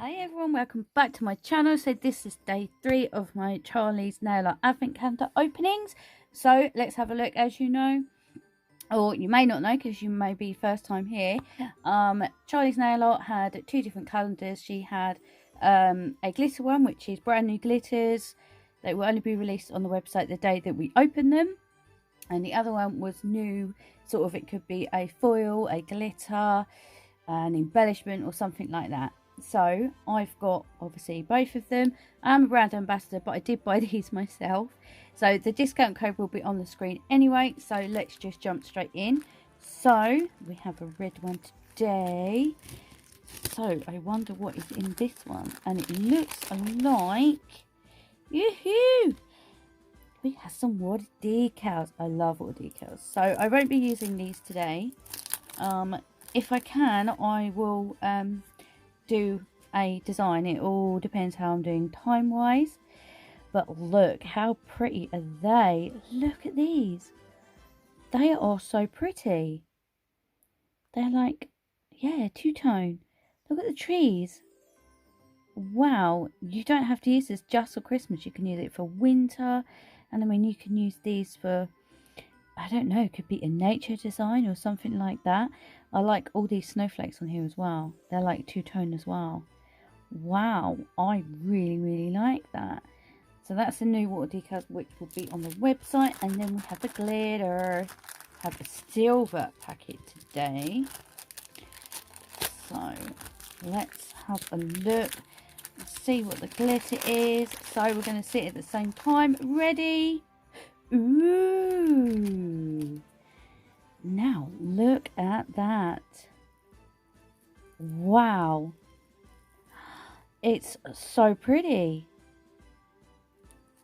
Hi everyone, welcome back to my channel. So this is day 3 of my Charlie's Nail Art Advent Calendar openings. So let's have a look. As you know, or you may not know because you may be first time here, Charlie's Nail Art had 2 different calendars. She had a glitter one, which is brand new glitters. They will only be released on the website the day that we open them. And the other one was new, sort of, it could be a foil, a glitter, an embellishment or something like that. So I've got obviously both of them. I'm a brand ambassador, but I did buy these myself. So the discount code will be on the screen anyway. So let's just jump straight in. So we have a red one today. So I wonder what is in this one. And it looks like, yoo-hoo! We have some water decals. I love water decals. So I won't be using these today. If I can, I will do a design. It all depends how I'm doing time wise. But look, how pretty are they? Look at these. They are so pretty. They're like, yeah, two-tone. Look at the trees. Wow, you don't have to use this just for Christmas. You can use it for winter. And I mean, you can use these for, I don't know, it could be a nature design or something like that. I like all these snowflakes on here as well. They're like two-tone as well. Wow, I really like that. So that's the new water decals, which will be on the website. And then we have the glitter. Have a silver packet today. So let's have a look. See what the glitter is. So we're going to sit at the same time. Ready? Ooh. Now look at that. Wow. It's so pretty.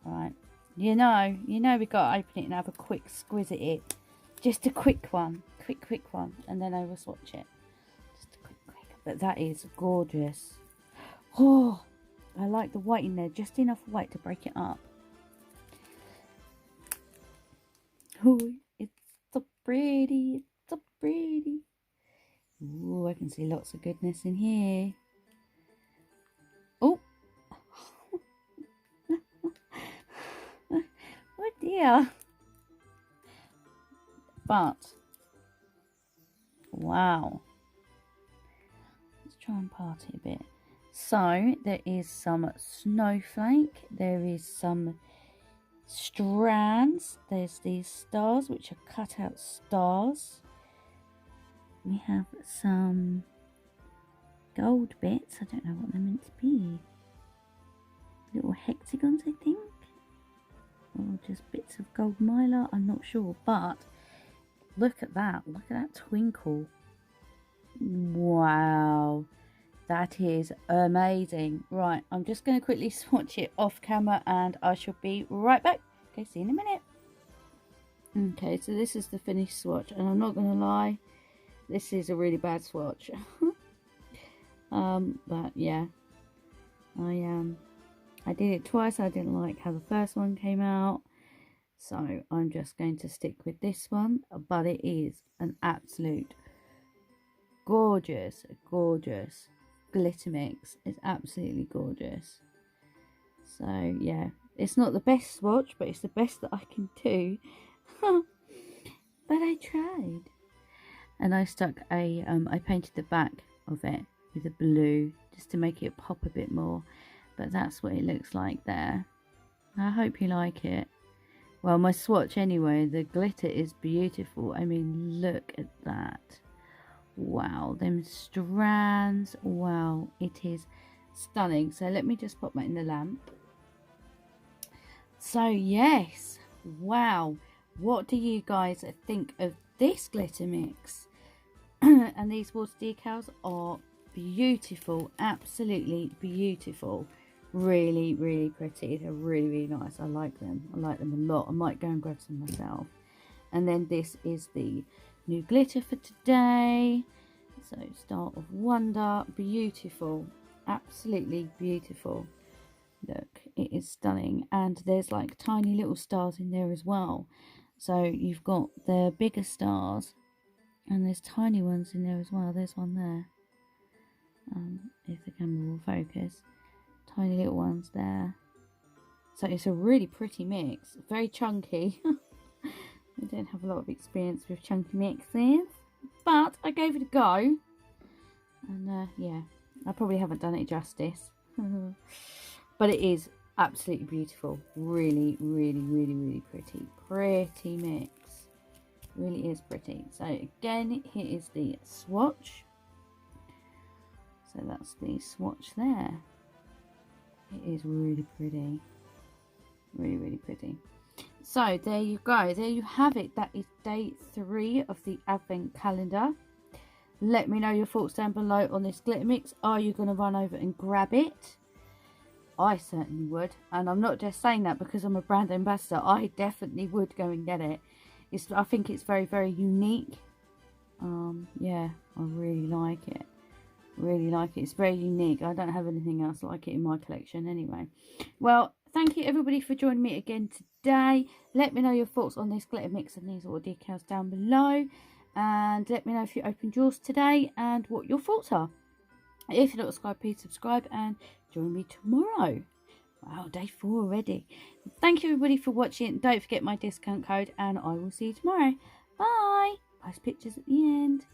Right. You know we've got to open it and have a quick squiz at it. Just a quick one. Quick one. And then I will swatch it. Just a quick. But that is gorgeous. Oh, I like the white in there. Just enough white to break it up. Oh, it's so pretty. It's so pretty. Oh, I can see lots of goodness in here. Oh. Oh dear. But, wow. Let's try and part it a bit. So, there is some snowflake. There is some strands. There's these stars, which are cut out stars. We have some gold bits. I don't know what they're meant to be. Little hexagons, I think. Or just bits of gold mylar. I'm not sure. But look at that. Look at that twinkle. Wow. That is amazing. Right, I'm just going to quickly swatch it off camera and I shall be right back. Okay, see you in a minute. Okay, so this is the finished swatch and I'm not going to lie, this is a really bad swatch. But yeah, I did it twice. I didn't like how the first one came out. So I'm just going to stick with this one. But it is an absolute gorgeous glitter mix. It's absolutely gorgeous. So yeah, it's not the best swatch, but it's the best that I can do. But I tried. And I stuck a I painted the back of it with a blue just to make it pop a bit more. But that's what it looks like there. I hope you like it. Well, my swatch anyway, the glitter is beautiful. I mean, look at that. Wow, them strands. Wow, it is stunning. So let me just pop that in the lamp. So yes, wow, what do you guys think of this glitter mix? And these water decals are beautiful, absolutely beautiful. Really pretty. They're really nice. I like them a lot. I might go and grab some myself. And then this is the new glitter for today. So Star of Wonder, beautiful, absolutely beautiful. Look, it is stunning. And there's like tiny little stars in there as well. So you've got the bigger stars and there's tiny ones in there as well. There's one there. If the camera will focus. Tiny little ones there. So it's a really pretty mix. Very chunky. I don't have a lot of experience with chunky mixes, but I gave it a go. And yeah, I probably haven't done it justice. But it is absolutely beautiful. Really, really, really, really pretty. Pretty mix. Really is pretty. So again, here is the swatch. So that's the swatch there. It is really pretty. Really, really pretty. So there you go. There you have it. That is day 3 of the advent calendar. Let me know your thoughts down below on this glitter mix. Are you going to run over and grab it? I certainly would. And I'm not just saying that because I'm a brand ambassador. I definitely would go and get it. I think it's very, very unique. Yeah, I really like it. Really like it. It's very unique. I don't have anything else like it in my collection anyway. Well, thank you everybody for joining me again today. Let me know your thoughts on this glitter mix and these little decals down below. And let me know if you opened yours today and what your thoughts are. If you're not subscribed, please subscribe and join me tomorrow. Wow, day 4 already. Thank you everybody for watching. Don't forget my discount code and I will see you tomorrow. Bye. Post pictures at the end.